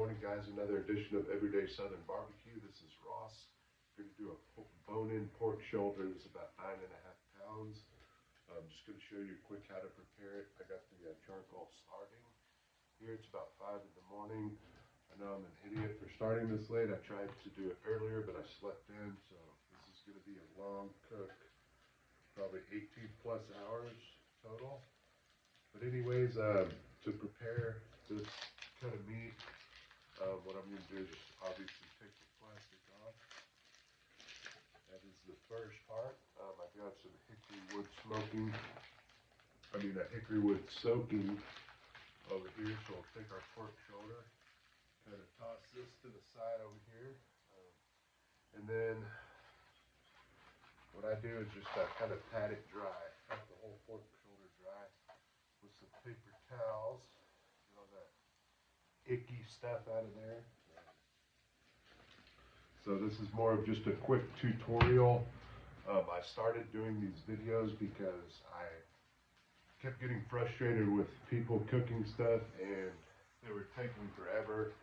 morning, guys. Another edition of Everyday Southern Barbecue. This is Ross. We're going to do a bone-in pork shoulder. This is about 9.5 pounds. I'm just going to show you quick how to prepare it. I got the charcoal starting. Here it's about 5 in the morning. I know I'm an idiot for starting this late. I tried to do it earlier, but I slept in, so this is going to be a long cook, probably 18 plus hours total. But anyways, to prepare this cut of meat, what I'm going to do is just obviously take the plastic off. That is the first part. I got some hickory wood hickory wood soaking over here. So we'll take our pork shoulder, kind of toss this to the side over here. And then what I do is just kind of pat it dry, pat the whole pork shoulder dry with some paper towels. Get all that icky stuff out of there. So this is more of just a quick tutorial. I started doing these videos because I kept getting frustrated with people cooking stuff and they were taking forever,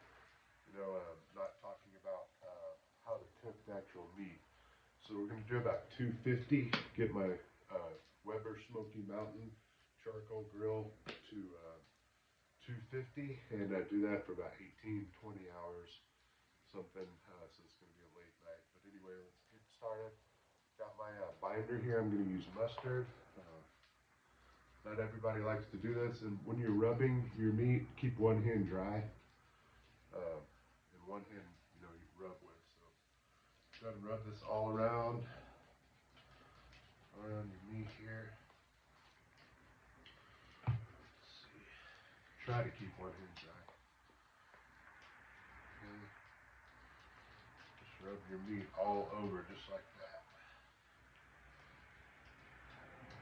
not talking about how to cook the actual meat. So we're going to do about 250, get my Weber Smoky Mountain charcoal grill to 250, and do that for about 18, 20 hours, something, so it's going to be a late night. But anyway, let's get started. Got my binder here. I'm going to use mustard. Not everybody likes to do this, and when you're rubbing your meat, keep one hand dry, and one hand, you rub with. So go ahead and rub this all around your meat here. Let's see. Try to keep one hand dry. Okay. Just rub your meat all over, just like that.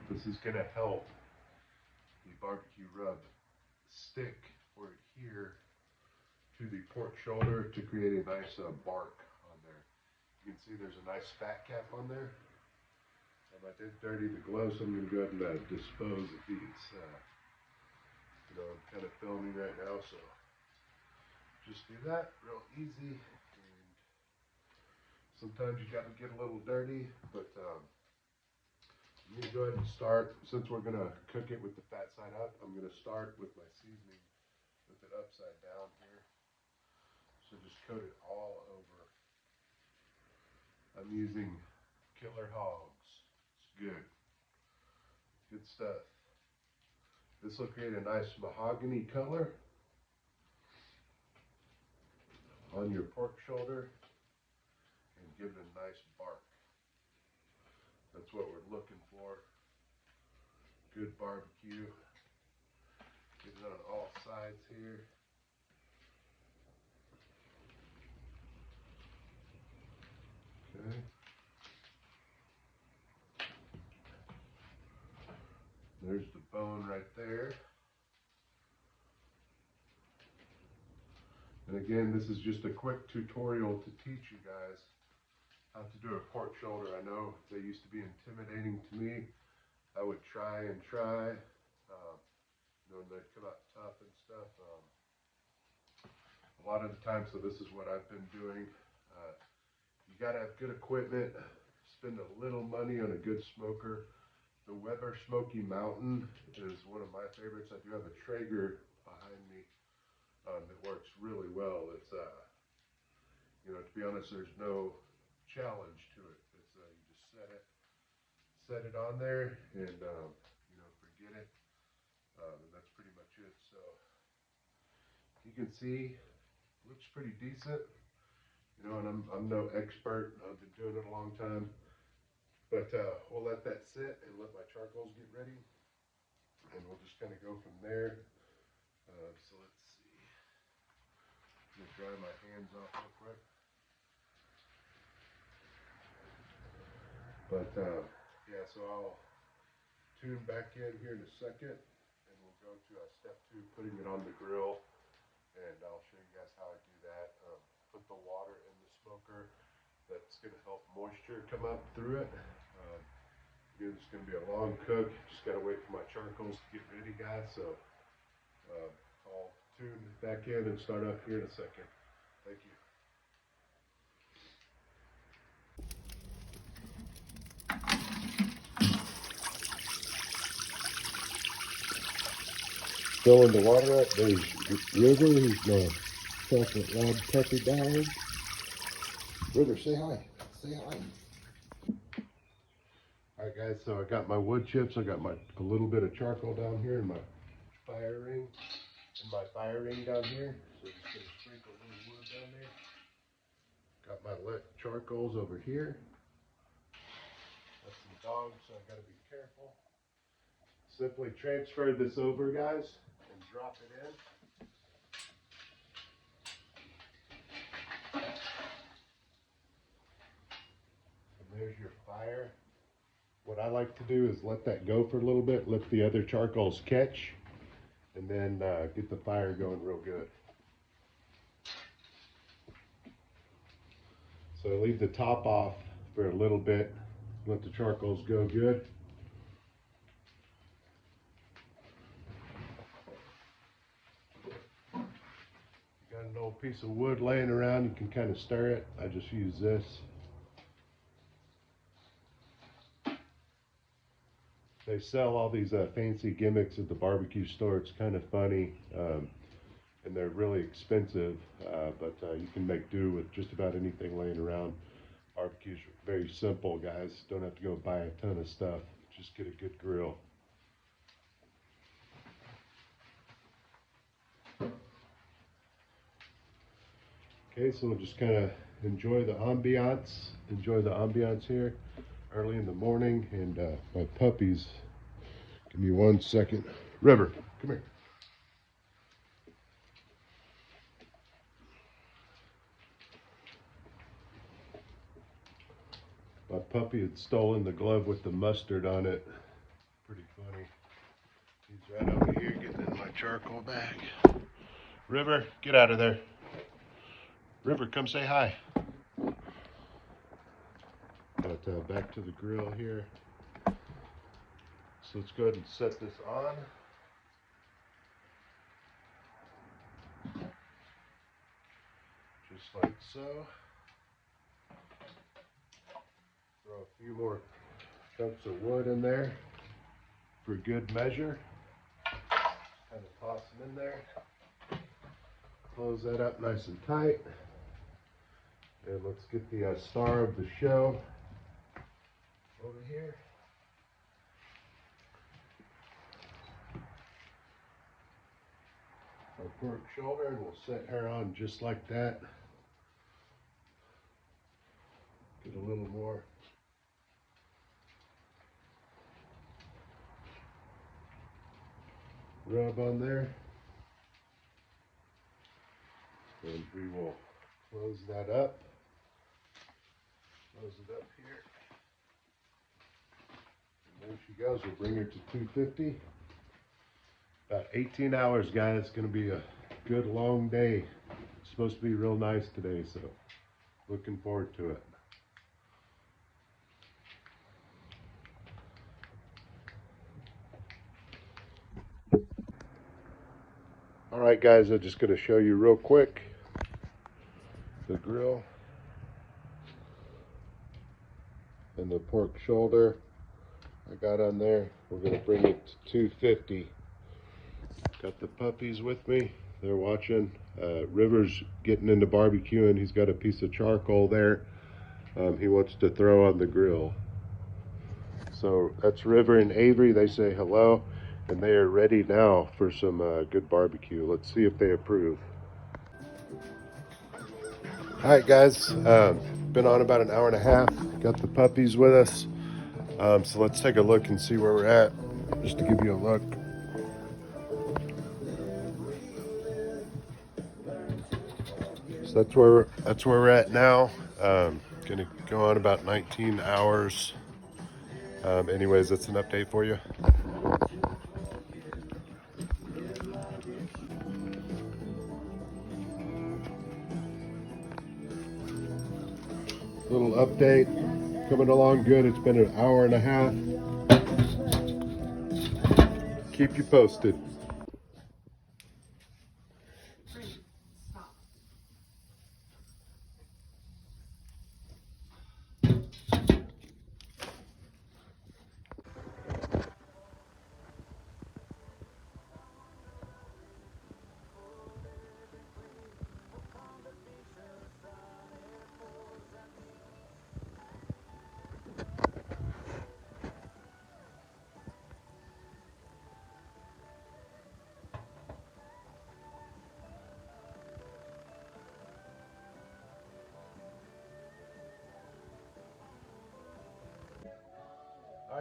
This is going to help the barbecue rub stick or adhere to the pork shoulder to create a nice bark on there. You can see there's a nice fat cap on there. I did dirty the gloves, so I'm going to go ahead and dispose of these. I'm kind of filming right now, so just do that real easy. And sometimes you got to get a little dirty, but I'm going to go ahead and start. Since we're going to cook it with the fat side up, I'm going to start with my seasoning with it upside down here. So just coat it all over. I'm using Killer Hogs. It's good. Good stuff. This will create a nice mahogany color on your pork shoulder and give it a nice bark. That's what we're looking for. Good barbecue. Get it on all sides here. Okay. There's the bone right there. And again, this is just a quick tutorial to teach you guys how to do a pork shoulder. I know they used to be intimidating to me. I would try and try, and they'd come out tough and stuff. A lot of the time, so this is what I've been doing. You gotta have good equipment, spend a little money on a good smoker. The Weber Smoky Mountain is one of my favorites. I do have a Traeger behind me that works really well. It's, to be honest, there's no challenge to it. It's, you just set it on there and, forget it. And that's pretty much it. So you can see, looks pretty decent. And I'm no expert. I've been doing it a long time. But we'll let that sit and let my charcoals get ready. And we'll just kind of go from there. So let's see. I'm going to dry my hands off real quick. But yeah, so I'll tune back in here in a second. And we'll go to step 2, putting it on the grill. And I'll show you guys how I do that. Put the water in the smoker. That's going to help moisture come up through it. Again, it's going to be a long cook. Just got to wait for my charcoals to get ready, guys. So I'll tune back in and start up here in a second. Thank you. Filling the water up. There's River, who's my chocolate lab puppy dog. River, say hi. Say hi. Alright guys, so I got my wood chips. I got a little bit of charcoal down here in my fire ring. Down here. So just gonna sprinkle a little wood down there. Got my lit charcoals over here. Got some dogs, so I gotta be careful. Simply transfer this over, guys, and drop it in. And there's your fire. What I like to do is let that go for a little bit, let the other charcoals catch, and then get the fire going real good. So leave the top off for a little bit, let the charcoals go good. Got an old piece of wood laying around, you can kind of stir it. I just use this. They sell all these fancy gimmicks at the barbecue store. It's kind of funny, and they're really expensive, but you can make do with just about anything laying around. Barbecue's very simple, guys. Don't have to go buy a ton of stuff. Just get a good grill. Okay, so we'll just kind of enjoy the ambiance. Here early in the morning, and my puppies. Give me 1 second. River, come here. My puppy had stolen the glove with the mustard on it. Pretty funny. He's right over here getting in my charcoal bag. River, get out of there. River, come say hi. But back to the grill here. So let's go ahead and set this on. Just like so. Throw a few more chunks of wood in there for good measure. Kind of toss them in there. Close that up nice and tight. And let's get the star of the show over here. Our pork shoulder, and we'll set her on just like that. Get a little more. Rub on there. And we will close that up. Close it up here. And there she goes. We'll bring her to 250. About 18 hours, guys. It's going to be a good long day. It's supposed to be real nice today, so looking forward to it. All right, guys, I'm just going to show you real quick the grill and the pork shoulder I got on there. We're going to bring it to 250. Got the puppies with me. They're watching. River's getting into barbecuing. He's got a piece of charcoal there. He wants to throw on the grill. So that's River and Avery. They say hello, and they are ready now for some good barbecue. Let's see if they approve. All right, guys. Been on about an hour and a half. Got the puppies with us. So let's take a look and see where we're at, just to give you a look. So that's where we're at now. Gonna go on about 19 hours. Anyways, that's an update for you. Little update, coming along good. It's been an hour and a half. Keep you posted.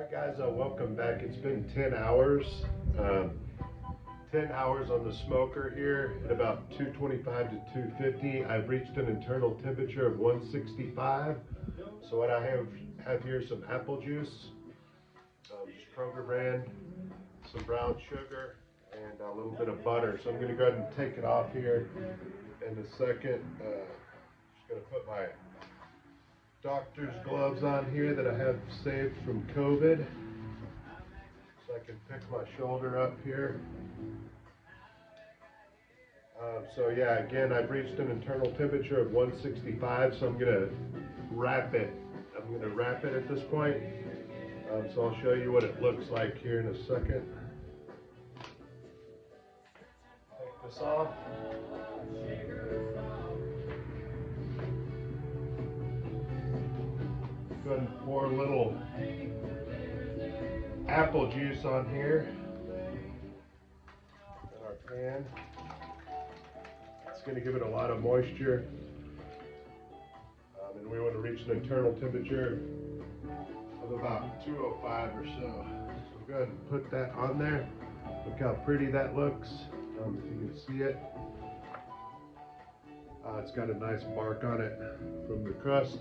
Alright guys, welcome back. It's been 10 hours. 10 hours on the smoker here at about 225 to 250. I've reached an internal temperature of 165. So what I have here is some apple juice, just Kroger brand, some brown sugar, and a little bit of butter. So I'm going to go ahead and take it off here in a second. Just going to put my doctor's gloves on here that I have saved from COVID, so I can pick my shoulder up here. So yeah, again, I've reached an internal temperature of 165, so I'm gonna wrap it. I'm gonna wrap it at this point. So I'll show you what it looks like here in a second. Take this off. Go ahead and pour a little apple juice on here in our pan. It's going to give it a lot of moisture, and we want to reach an internal temperature of about 205 or so. So go ahead and put that on there. Look how pretty that looks, if you can see it. It's got a nice bark on it from the crust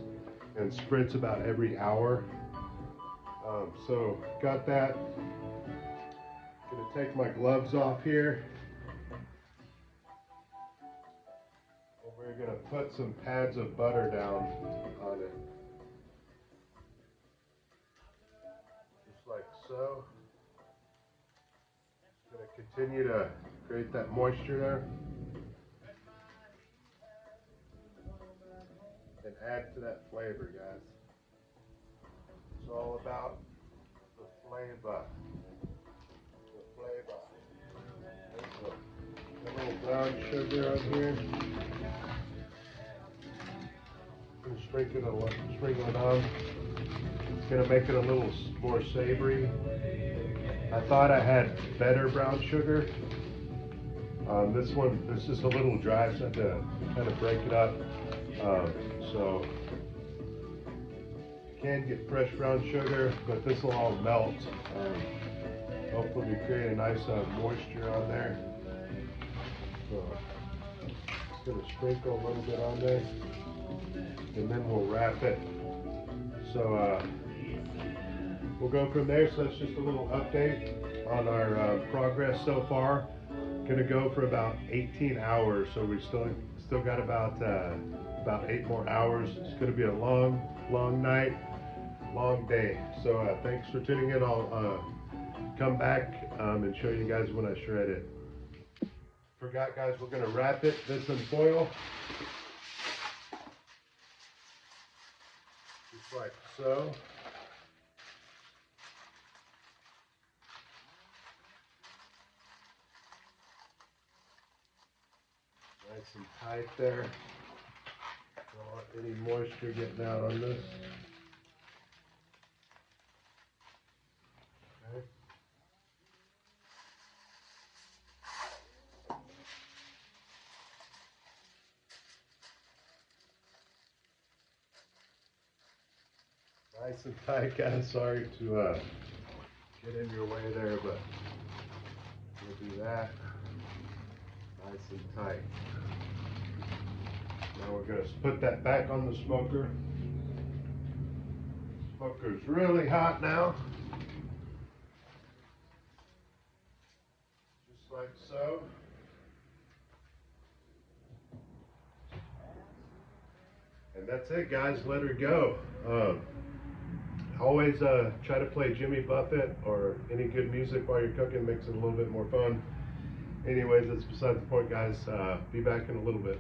and spritz about every hour. So got that. Gonna take my gloves off here. And we're gonna put some pads of butter down on it. Just like so. Gonna continue to create that moisture there. And add to that flavor, guys. It's all about the flavor. The flavor. There's a little brown sugar on here. Sprinkle it on. It's gonna make it a little more savory. I thought I had better brown sugar. This is a little dry, so I had to kind of break it up. So you can get fresh brown sugar, but this will all melt. Hopefully create a nice moisture on there. So just gonna sprinkle a little bit on there, and then we'll wrap it. So we'll go from there. So that's just a little update on our progress so far. Gonna go for about 18 hours, so we still got about 8 more hours. It's gonna be a long night, long day. So thanks for tuning in. I'll come back and show you guys when I shred it. Forgot, guys, we're gonna wrap this in foil, just like so. Nice and tight there. Don't want any moisture getting out on this. Okay. Nice and tight, guys. Sorry to get in your way there, but we'll do that. Nice and tight. Now we're going to put that back on the smoker. Smoker's really hot now. Just like so. And that's it, guys. Let her go. Always try to play Jimmy Buffett or any good music while you're cooking. Makes it a little bit more fun. Anyways, that's beside the point, guys. Be back in a little bit.